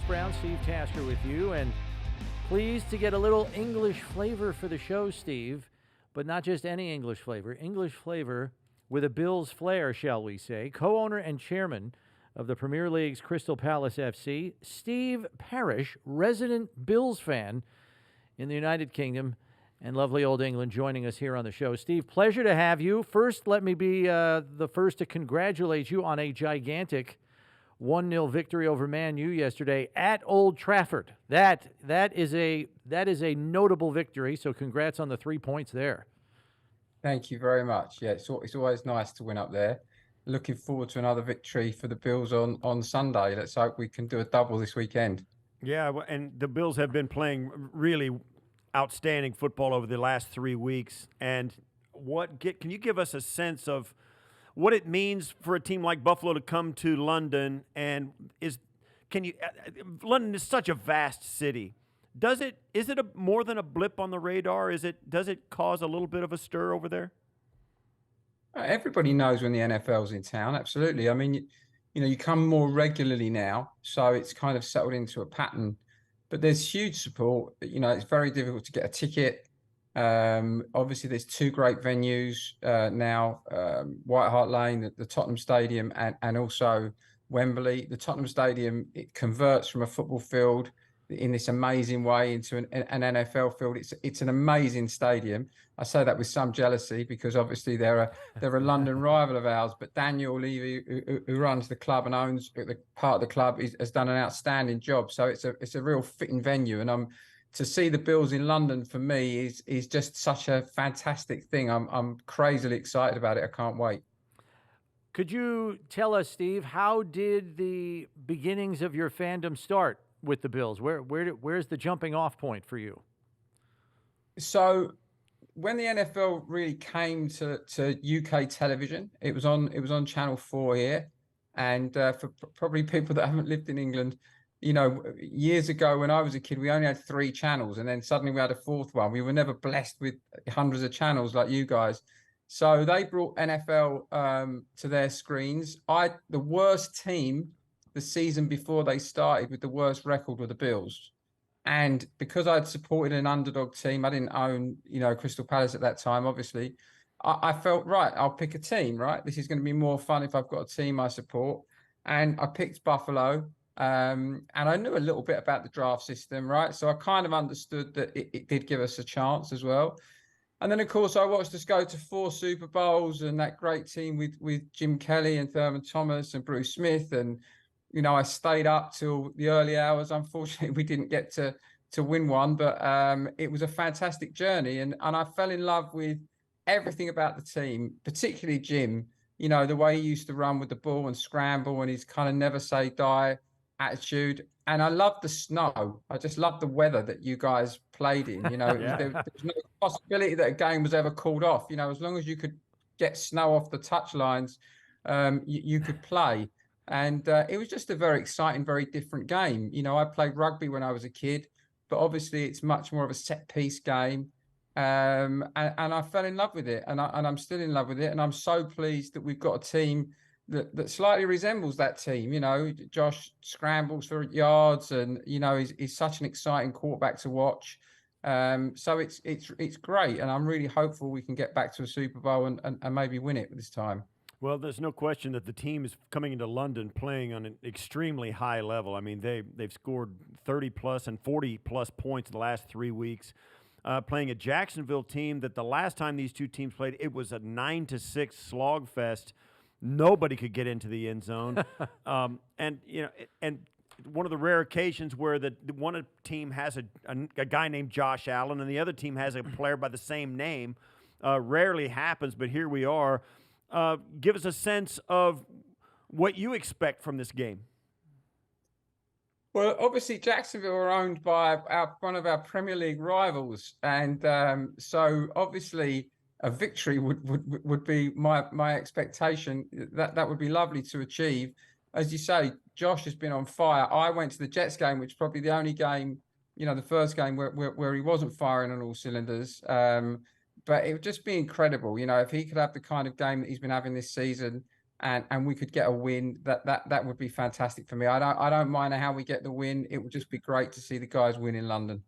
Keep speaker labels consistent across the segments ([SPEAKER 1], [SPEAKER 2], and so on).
[SPEAKER 1] Brown, Steve Tasker with you, and pleased to get a little English flavor for the show, Steve, but not just any English flavor with a Bills flair, shall we say. Co-owner and chairman of the Premier League's Crystal Palace F.C., Steve Parish, resident Bills fan in the United Kingdom and lovely old England, joining us here on the show. Steve, pleasure to have you. First, let me be the first to congratulate you on a gigantic 1-0 victory over Man U yesterday at Old Trafford. That is a notable victory, so congrats on the 3 points there.
[SPEAKER 2] Thank you very much. Yeah, it's always nice to win up there. Looking forward to another victory for the Bills on Sunday. Let's hope we can do a double this weekend.
[SPEAKER 3] Yeah, and the Bills have been playing really outstanding football over the last 3 weeks. And can you give us a sense of what it means for a team like Buffalo to come to London? And London is such a vast city. Is it more than a blip on the radar? Does it cause a little bit of a stir over there?
[SPEAKER 2] Everybody knows when the NFL's in town. Absolutely. I mean, you come more regularly now, so it's kind of settled into a pattern. But there's huge support. It's very difficult to get a ticket. Obviously, there's two great venues now, White Hart Lane, the Tottenham Stadium, and also Wembley. The Tottenham Stadium, it converts from a football field in this amazing way into an NFL field. It's an amazing stadium. I say that with some jealousy because obviously they're a London rival of ours. But Daniel Levy, who runs the club and owns the part of the club, has done an outstanding job. So it's a real fitting venue, and to see the Bills in London for me is just such a fantastic thing. I'm crazily excited about it. I can't wait.
[SPEAKER 1] Could you tell us, Steve, how did the beginnings of your fandom start with the Bills? Where's the jumping off point for you? So
[SPEAKER 2] when the NFL really came to UK television, it was on Channel 4 here. And for probably people that haven't lived in England, years ago when I was a kid, we only had 3 channels, and then suddenly we had a 4th one. We were never blessed with hundreds of channels like you guys. So they brought NFL to their screens. The worst team the season before they started with the worst record were the Bills. And because I'd supported an underdog team, I didn't own, Crystal Palace at that time, obviously. I felt, right, I'll pick a team, right? This is going to be more fun if I've got a team I support. And I picked Buffalo. And I knew a little bit about the draft system, right? So I kind of understood that it did give us a chance as well. And then, of course, I watched us go to 4 Super Bowls and that great team with Jim Kelly and Thurman Thomas and Bruce Smith. And, I stayed up till the early hours. Unfortunately, we didn't get to win one, but it was a fantastic journey. And I fell in love with everything about the team, particularly Jim, the way he used to run with the ball and scramble and his kind of never say die attitude. And I love the snow. I just love the weather that you guys played in. There was no possibility that a game was ever called off. As long as you could get snow off the touchlines, you could play. And it was just a very exciting, very different game. I played rugby when I was a kid, but obviously it's much more of a set piece game. And I fell in love with it, and I'm still in love with it. And I'm so pleased that we've got a team that slightly resembles that team. Josh scrambles for yards, and he's such an exciting quarterback to watch. So it's great, and I'm really hopeful we can get back to a Super Bowl and maybe win it this time.
[SPEAKER 3] Well, there's no question that the team is coming into London playing on an extremely high level. I mean, they've scored 30-plus and 40-plus points in the last 3 weeks. Playing a Jacksonville team that the last time these two teams played, it was a 9-6 slog fest. Nobody could get into the end zone. And one of the rare occasions where one team has a guy named Josh Allen and the other team has a player by the same name rarely happens, but here we are. Give us a sense of what you expect from this game.
[SPEAKER 2] Well, obviously, Jacksonville are owned by one of our Premier League rivals. And so obviously a victory would be my expectation. That would be lovely to achieve. As you say, Josh has been on fire. I went to the Jets game, which is probably the only game, the first game where he wasn't firing on all cylinders. But it would just be incredible, if he could have the kind of game that he's been having this season. and we could get a win, that would be fantastic for me. I don't mind how we get the win. It would just be great to see the guys win in London.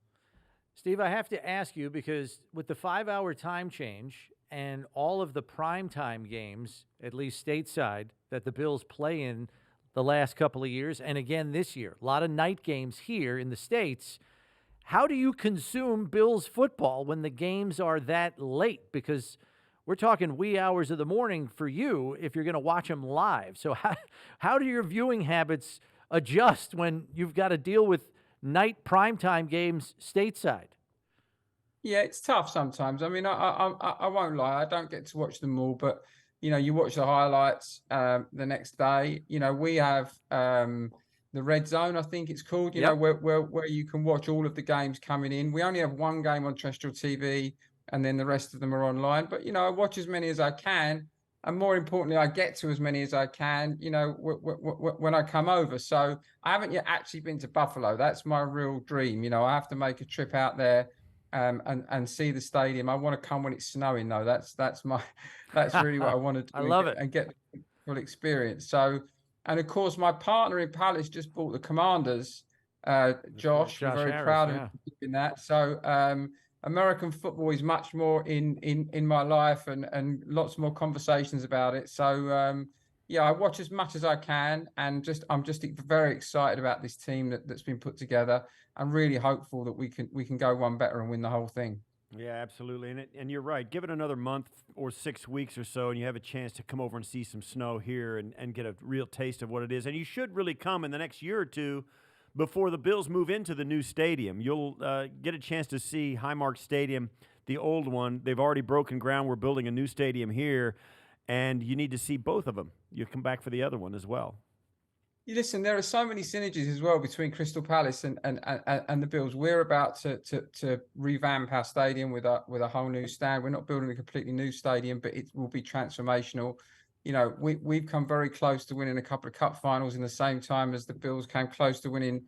[SPEAKER 1] Steve, I have to ask you, because with the 5-hour time change and all of the primetime games, at least stateside, that the Bills play in the last couple of years, and again this year, a lot of night games here in the States, how do you consume Bills football when the games are that late? Because we're talking wee hours of the morning for you if you're going to watch them live. So how do your viewing habits adjust when you've got to deal with night primetime games stateside?
[SPEAKER 2] Yeah, it's tough sometimes. I mean, I won't lie. I don't get to watch them all, but you watch the highlights the next day. We have the Red Zone, I think it's called. You know, where you can watch all of the games coming in. We only have one game on terrestrial TV, and then the rest of them are online. But I watch as many as I can, and more importantly, I get to as many as I can. When I come over. So I haven't yet actually been to Buffalo. That's my real dream. I have to make a trip out there. And see the stadium. I want to come when it's snowing though. That's really what I want to do.
[SPEAKER 1] I love it.
[SPEAKER 2] And get the full experience. So, and of course, my partner in Palace just bought the Commanders. Josh, we're very proud of doing that. So, American football is much more in my life, and lots more conversations about it. So, I watch as much as I can, and I'm just very excited about this team that's been put together. I'm really hopeful that we can go one better and win the whole thing.
[SPEAKER 3] Yeah, absolutely. And you're right. Give it another month or 6 weeks or so, and you have a chance to come over and see some snow here and get a real taste of what it is. And you should really come in the next year or two before the Bills move into the new stadium. You'll get a chance to see Highmark Stadium, the old one. They've already broken ground. We're building a new stadium here, and you need to see both of them. You come back for the other one as well.
[SPEAKER 2] Listen, there are so many synergies as well between Crystal Palace and the Bills. We're about to revamp our stadium with a whole new stand. We're not building a completely new stadium, but it will be transformational. We've come very close to winning a couple of cup finals in the same time as the Bills came close to winning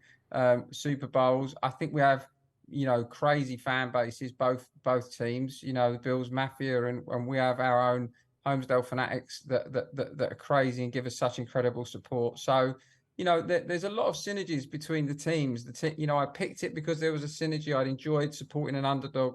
[SPEAKER 2] Super Bowls. I think we have crazy fan bases, both teams. The Bills Mafia, and we have our own Homesdale fanatics that are crazy and give us such incredible support. So, there's a lot of synergies between the teams. I picked it because there was a synergy. I'd enjoyed supporting an underdog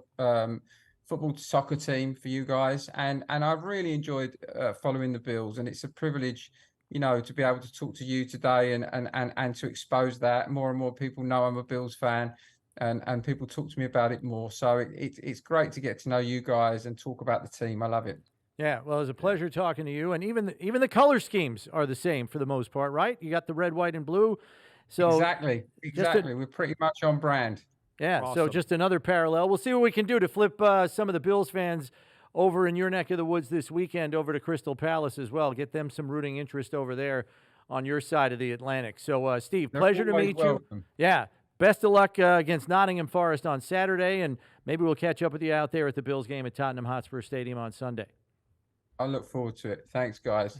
[SPEAKER 2] football soccer team for you guys, and I've really enjoyed following the Bills. And it's a privilege, to be able to talk to you today and to expose that. More and more people know I'm a Bills fan, and people talk to me about it more. So it's great to get to know you guys and talk about the team. I love it.
[SPEAKER 1] Yeah, well, it was a pleasure talking to you, and even the color schemes are the same for the most part, right? You got the red, white, and blue. So
[SPEAKER 2] exactly. We're pretty much on brand.
[SPEAKER 1] Yeah,
[SPEAKER 3] awesome.
[SPEAKER 1] So just another parallel. We'll see what we can do to flip some of the Bills fans over in your neck of the woods this weekend over to Crystal Palace as well. Get them some rooting interest over there on your side of the Atlantic. So, Steve, pleasure to meet you. Yeah, best of luck against Nottingham Forest on Saturday, and maybe we'll catch up with you out there at the Bills game at Tottenham Hotspur Stadium on Sunday.
[SPEAKER 2] I look forward to it. Thanks, guys.